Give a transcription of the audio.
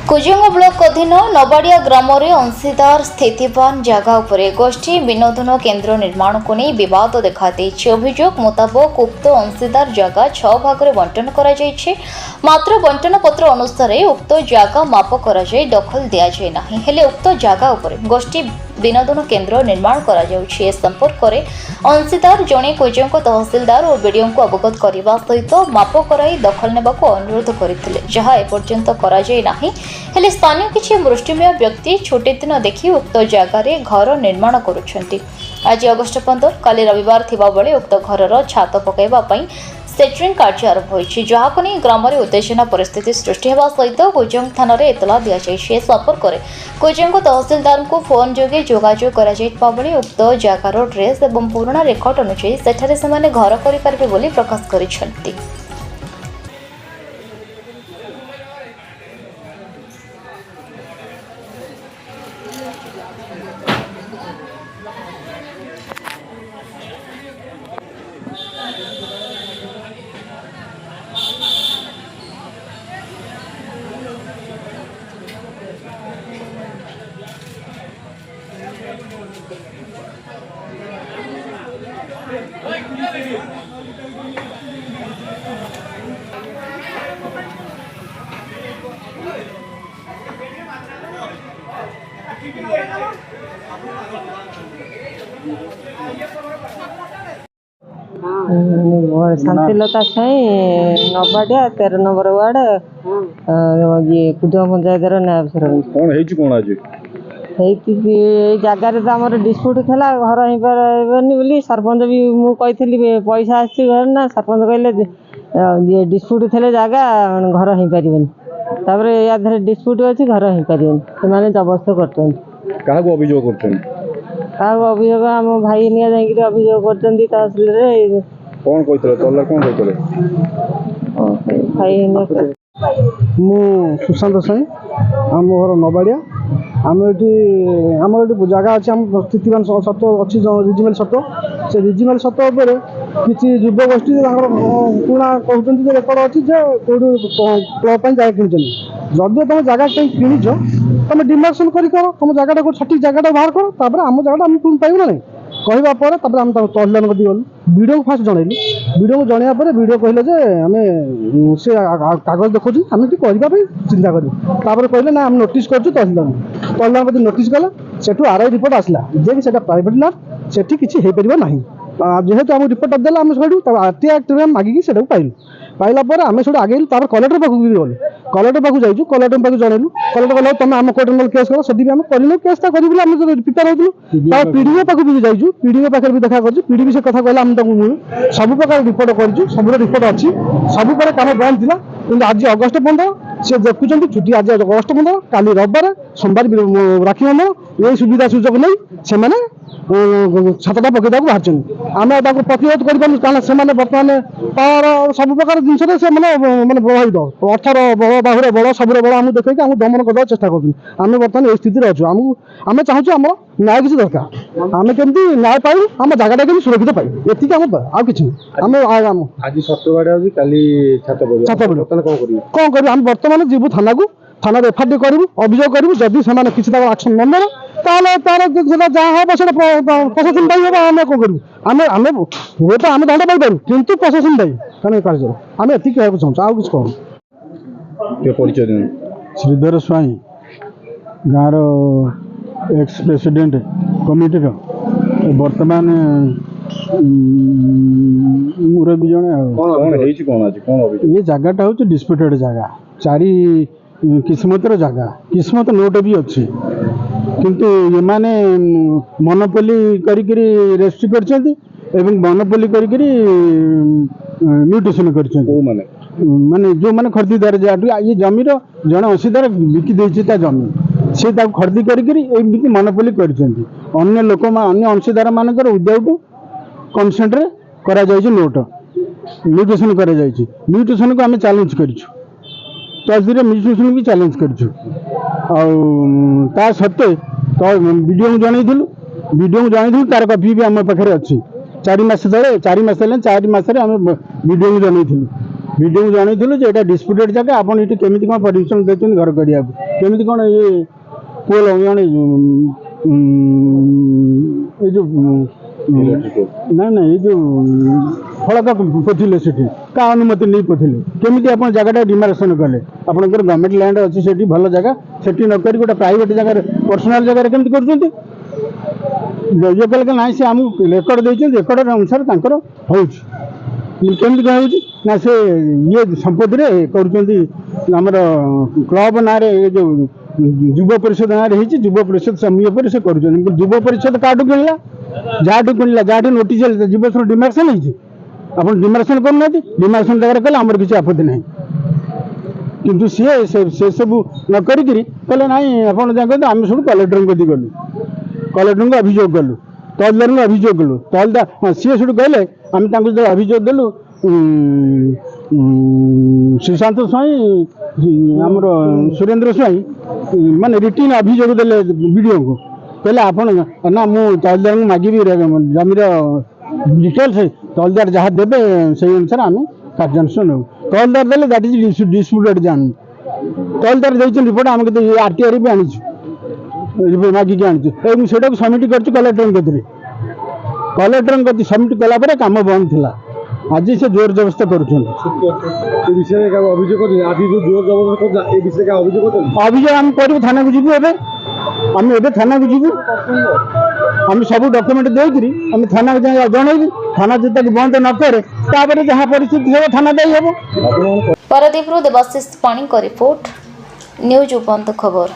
कुजुंग block अधीन नबाड़िया ग्राम अंशीदार स्थितिवान जगह उपर गोष्ठी विनोदन केन्द्र निर्माण को नहीं विवाद देखा अभियोग मुताबक उक्त अंशीदार जगह 6 भाग में बंटन मात्र बंटन पत्र अनुसार उक्त जगह माप कर दखल दि जाए हेले उक्त जगह उपर गोष्ठी विनोदन केन्द्र निर्माण कर संपर्क में अंशीदार जड़े कुजुंग तहसिलदार और बीडीओ को अवगत करने सहित माप कराई दखल ने अनुरोध करते जहाँ एपर्यंत हेले स्थानीय किसी मुष्टिमेय व्यक्ति छुट्टी दिन देखि उक्त जगार घर निर्माण करुछंती। आज अगस्ट 15 काली रविवार थिबा बेले उक्त घरर छात पकाइबा सेट्रिंग कार्य आरंभ होइछि जहाको नै ग्राम रे उत्तेजना परिस्थिति सृष्टि हेबा सहित कुजुंग थाना रे एतला दिया जाइछि। संपर्क रे कुजुंग तहसिलदार को फोन जोगे जोगाजोग करा जाइतबा बेले उक्त जगार ड्रेस एवं पुराना रेकर्ड अनुसार सेठारे सेमाने घर करि पारबे बोली प्रकाश करिसंती। शांतिलता साई नबाड़िया 13 नंबर वार्ड ये कुदुआ पंचायत नायब सरपंच कौन आज जगार तो आम डिस्प्यूट था घर हो पारबनी बोली सरपंच भी मुझे पैसा आसी घर ना सरपंच कहले ये डिस्प्यूट थे जगह घर हो पारबनी या डिस्प्यूट अच्छी घर हो पारबनी से जबरदस्त कर अभियोग आम भाई निया जाकि अभियोग कर तहसिल कौन कहते भाई मु सुशांत साई आम घर नबाड़िया आम ये जगह अच्छे आम स्थितिवान सत अच्छी रिजिमेल सत से रिजिमेल सत किसी युव गोष्ठी पुणा कहते रेकर्ड अच्छी क्लब जगह कि जदि तुम जगह कहीं किच तुम डिमार्केशन कर तुम जगह सठिक जगह बाहर कर आम जगह आम पुणी पाइबू ना कहवापर आम तहसीलदार गलु वीडियो को फास्ट जनइलु वीडियो को जनइया वीडियो कहले आम से कागज देखा आम कि करने चिंता करूँ कहले ना आम नोटिस कर तहसीलदार नोटिस कला से आरआई रिपोर्ट आसला जे कि प्राइवेट लैंड से किसी हो पार ना जेहेतु आम रिपोर्ट देला आम सब आरटी एक्ट मागिकी से पाइलु पाइला आम सब आगे कलेक्टर पाखक भी गलु कलेक्टर पाक जाइए कलेक्टर पाक जनइलु कलेक्टर कहला तुम आम कोर्ट नल केस कर से आम कर केस कर प्रिपेयर होलु पीडीओ पाक भी जाइए पीडीओ पाखे भी देखा कर पीडी से कथा कहला सब प्रकार रिपोर्ट कर सब रिपोर्ट अच्छी सब कम बंद था कि आज अगस्ट 15 से देखुं छुट्टी आज अगस्ट 15 काली रविवार सोमवार राखी बंधन ये सुविधा सुजोग नहीं से छाता पकड़ा बाहर आम प्रतिरोध करूँ कारण से बर्तमान पावर सब प्रकार जिनस मैंने प्रभावित अर्थर बल बाहुर बल सबुर बल आम देखिए आम दमन करने चेषा करें बर्तमान ये स्थित अच्छे आम चाहूँ आम न्याय किसी दरकार आम केमती न्याय पाइबू आम जगह के सुरक्षित पाइबू ये आम कि आज सतवाड़ छात कौन कर बर्तमान जीवु थाना को थाना एफआईआर करूँ अभियोग करूँ जदि से किसी एक्शन न ने जहाँ हम से प्रशासन दायी हम आम कौन करूँ आम आम हुए तो आम दंड पाइपर कितु प्रशासन दायी कारण कार्य आम ये कहना चाहूँ आउ कि श्रीधर स्वाई गाँव एक्स प्रेसिडेंट कमिटी बर्तमान मुरबी जड़े ये जगटा हूँ डिस्प्यूटेड जगह चारि किस्मतर जगह किस्मत नोट भी अच्छी किंतु ये माने मोनोपोली करी रेस्ट्री कर मोनोपोली करी म्यूटेशन कर माने जो माने खरीदार ये जमीर जड़े अंशीदार बिकी देता जमी से खरीदी करी मोनोपोली कर अन्य लोक अन्य अंशीदार मानकर विदाउट कंसेंट रे करा जायछि नोट म्यूटेशन करा जायछि म्यूटेशन को आम चैलेंज करिछु तहसील म्यूटेशन भी चैलेंज करिछु आ सत्वे तो वीडियो को जनइलु तार कॉपी भी आम पाखे अच्छी 4 मास तले 4 मास 4 मास वीडियो को जनइलु वीडियो जनइलु जे डिस्प्यूटेड जगह आपन ये केमी कौन परमिशन देते घर करने केमी कौन ये पोल जन ये जो ना ना ये जो फलक पोथिले से क्या अनुमति नहीं पोथिले केमी आप जगह डिमार्केशन कले आपंकर गवर्नमेंट लैंड अच्छी से भल जगह से नक गोटे प्राइवेट जगह पर्सनाल जगह केमती कर ये कल ना सी आम रेकर्ड देते रेकर्ड अनुसार होमती कौन ना से ये संपत्ति करमर क्लब ना ये जो युव परिषद ना युव परिषद समूह पर से कर युव परिषद क्या किणला जहाँ किणला जहाँ नोटिस जीव डिमार्केशन होती आप डिमार्केशन करना डिमार्केशन जगह कले आमर किसी आपत्ति ना किंतु सी से सब न करें ना आप आम सब कलेक्टर गलु कलेक्टर को अभियोग कलु तहसीलदार को अभियोग कलु तहसीलदार सी सब कहले आम जो अभियोग देलु सुशांत स्वाई आमर सुरेंद्र स्वाई माने रिटिन अभियोग देले वीडियो को कहले आपन ना मु तहसीलदार को मागिबी जमीर डिटेल्स तहसीलदार जहाँ देवे से अनुसार आम कार्यानुष्ठान नौ तहसीलदार देले दैट इज डिस्प्यूटेड जान तहसीलदार देइछन रिपोर्ट आम के आरटीआर भी आनी रिपोर्ट मागिक आनी से सबमिट कर कलेक्टर कलेक्टर सबमिट कलापर कम बंद था आज से जोर जबरदस्त कर अभियोग आम करूँ थाना को जीवु आम ए थाना को जीवु आम सब डॉक्यूमेंट देकरी आम थाना को जाए जनइबू थाना जो बंद न करे जहाँ परिस्थिति हो थाना दे हम पारादीपरू देवाशीष पाणी का रिपोर्ट न्यूज उपंत खबर।